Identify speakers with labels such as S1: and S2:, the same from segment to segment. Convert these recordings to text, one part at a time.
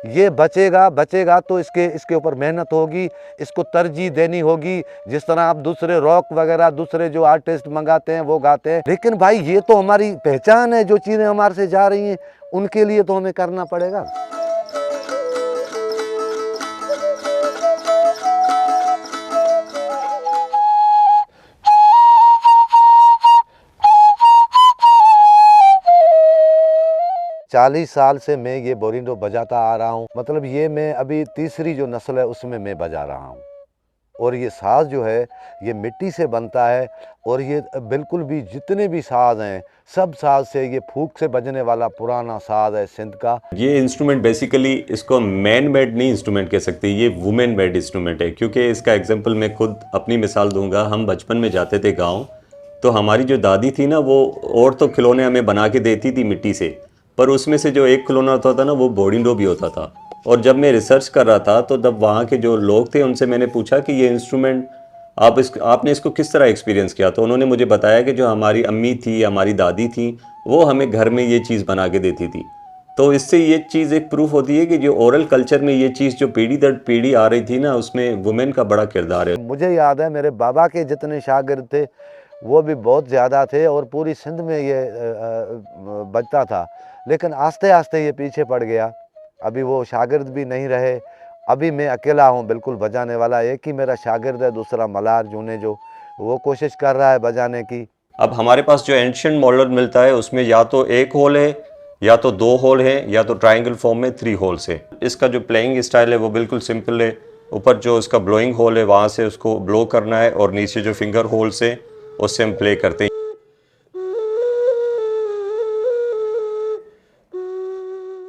S1: ये बचेगा बचेगा तो इसके ऊपर मेहनत होगी, इसको तरजीह देनी होगी। जिस तरह आप दूसरे रॉक वगैरह दूसरे जो आर्टिस्ट मंगाते हैं वो गाते हैं, लेकिन भाई ये तो हमारी पहचान है। जो चीज़ें हमारे से जा रही हैं उनके लिए तो हमें करना पड़ेगा। 40 साल से मैं ये बोरिंडो बजाता आ रहा हूँ। मतलब ये मैं अभी तीसरी जो नस्ल है उसमें मैं बजा रहा हूँ। और ये साज़ जो है ये मिट्टी से बनता है। और ये बिल्कुल भी जितने भी साज़ हैं सब साज़ से ये फूक से बजने वाला पुराना साज़ है सिंध का।
S2: ये इंस्ट्रूमेंट बेसिकली इसको मैन मेड नहीं इंस्ट्रूमेंट कह सकते, ये वुमेन मेड इंस्ट्रूमेंट है। क्योंकि इसका एग्जांपल मैं खुद अपनी मिसाल दूंगा। हम बचपन में जाते थे गांव, तो हमारी जो दादी थी ना वो और तो खिलौने हमें बना के देती थी मिट्टी से, पर उसमें से जो एक खिलौना होता था ना वो बोरिंडो भी होता था। और जब मैं रिसर्च कर रहा था तो तब वहाँ के जो लोग थे उनसे मैंने पूछा कि ये इंस्ट्रूमेंट आपने इसको किस तरह एक्सपीरियंस किया। तो उन्होंने मुझे बताया कि जो हमारी अम्मी थी, हमारी दादी थी, वो हमें घर में ये चीज़ बना के देती थी। तो इससे ये चीज़ एक प्रूफ होती है कि जो ओरल कल्चर में ये चीज़ जो पीढ़ी दर पीढ़ी आ रही थी ना, उसमें वुमेन का बड़ा किरदार है।
S1: मुझे याद है मेरे बाबा के जितने शागिर्द थे वो भी बहुत ज़्यादा थे और पूरी सिंध में ये बजता था। लेकिन आस्ते आस्ते ये पीछे पड़ गया। अभी वो शागिर्द भी नहीं रहे। अभी मैं अकेला हूँ बिल्कुल बजाने वाला। एक ही मेरा शागिर्द है, दूसरा मलार जूने जो वो कोशिश कर रहा है बजाने की।
S2: अब हमारे पास जो एंशियंट मॉडल मिलता है उसमें या तो एक होल है, या तो दो होल है, या तो ट्रायंगल फॉर्म में 3 होल्स है। इसका जो प्लेइंग स्टाइल है वो बिल्कुल सिंपल है। ऊपर जो उसका ब्लोइंग होल है वहाँ से उसको ब्लो करना है, और नीचे जो फिंगर होल्स है उससे हम प्ले करते हैं।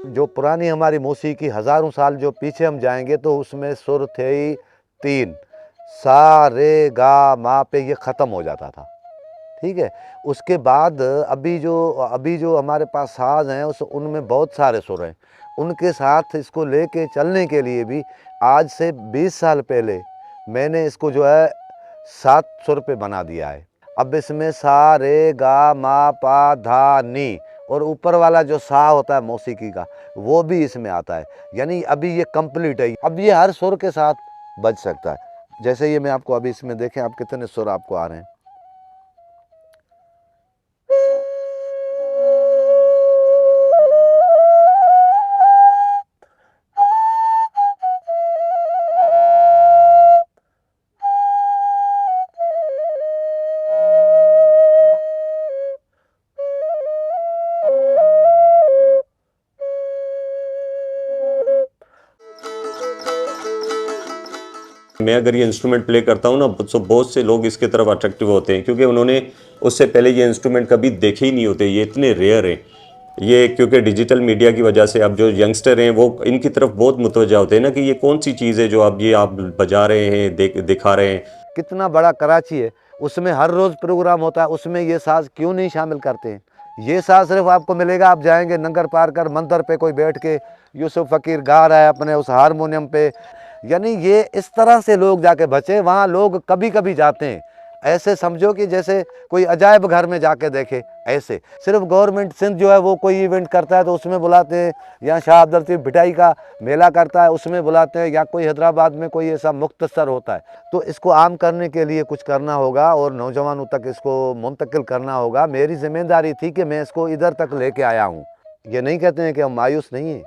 S1: जो पुरानी हमारी मौसीकी हज़ारों साल जो पीछे हम जाएंगे तो उसमें सुर थे ही 3, सा रे गा मा पे ये ख़त्म हो जाता था। ठीक है। उसके बाद अभी जो हमारे पास साज़ हैं उनमें बहुत सारे सुर हैं। उनके साथ इसको लेके चलने के लिए भी आज से 20 साल पहले मैंने इसको जो है 7 सुर पे बना दिया है। अब इसमें सा रे गा मा पा धा नी और ऊपर वाला जो सा होता है मौसीकी का वो भी इसमें आता है। यानी अभी ये कंप्लीट है। अब ये हर सुर के साथ बज सकता है। जैसे ये मैं आपको अभी इसमें देखें आप कितने सुर आपको आ रहे हैं।
S2: मैं अगर ये इंस्ट्रूमेंट प्ले करता हूँ ना तो बहुत से लोग इसके तरफ अट्रैक्टिव होते हैं, क्योंकि उन्होंने उससे पहले ये इंस्ट्रूमेंट कभी देखे ही नहीं होते। ये इतने रेयर हैं। ये क्योंकि डिजिटल मीडिया की वजह से अब जो यंगस्टर हैं वो इनकी तरफ बहुत मुतवज्जा होते हैं ना, कि ये कौन सी चीज़ है जो आप बजा रहे हैं, दिखा रहे हैं।
S1: कितना बड़ा कराची है, उसमें हर रोज़ प्रोग्राम होता है, उसमें ये साज़ क्यों नहीं शामिल करते हैं। ये साज़ सिर्फ आपको मिलेगा, आप जाएंगे नंगर पार कर मंदिर पे कोई बैठ के यूसुफ फ़कीर गा रहा है अपने उस हारमोनियम पे। यानी ये इस तरह से लोग जाके बचे। वहाँ लोग कभी कभी जाते हैं, ऐसे समझो कि जैसे कोई अजायब घर में जाके देखे। ऐसे सिर्फ गवर्नमेंट सिंध जो है वो कोई इवेंट करता है तो उसमें बुलाते हैं, या शाह अब्दुल लतीफ़ भिटाई का मेला करता है उसमें बुलाते हैं, या कोई हैदराबाद में कोई ऐसा मुख्तसर होता है। तो इसको आम करने के लिए कुछ करना होगा और नौजवानों तक इसको मुंतकिल करना होगा। मेरी जिम्मेदारी थी कि मैं इसको इधर तक लेके आया हूँ। ये नहीं कहते हैं कि हम मायूस नहीं हैं,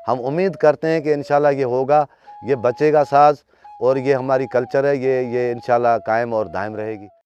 S1: हम उम्मीद करते हैं कि इंशाल्लाह ये होगा, ये बचेगा साज़ और ये हमारी कल्चर है, ये इंशाल्लाह कायम और दायम रहेगी।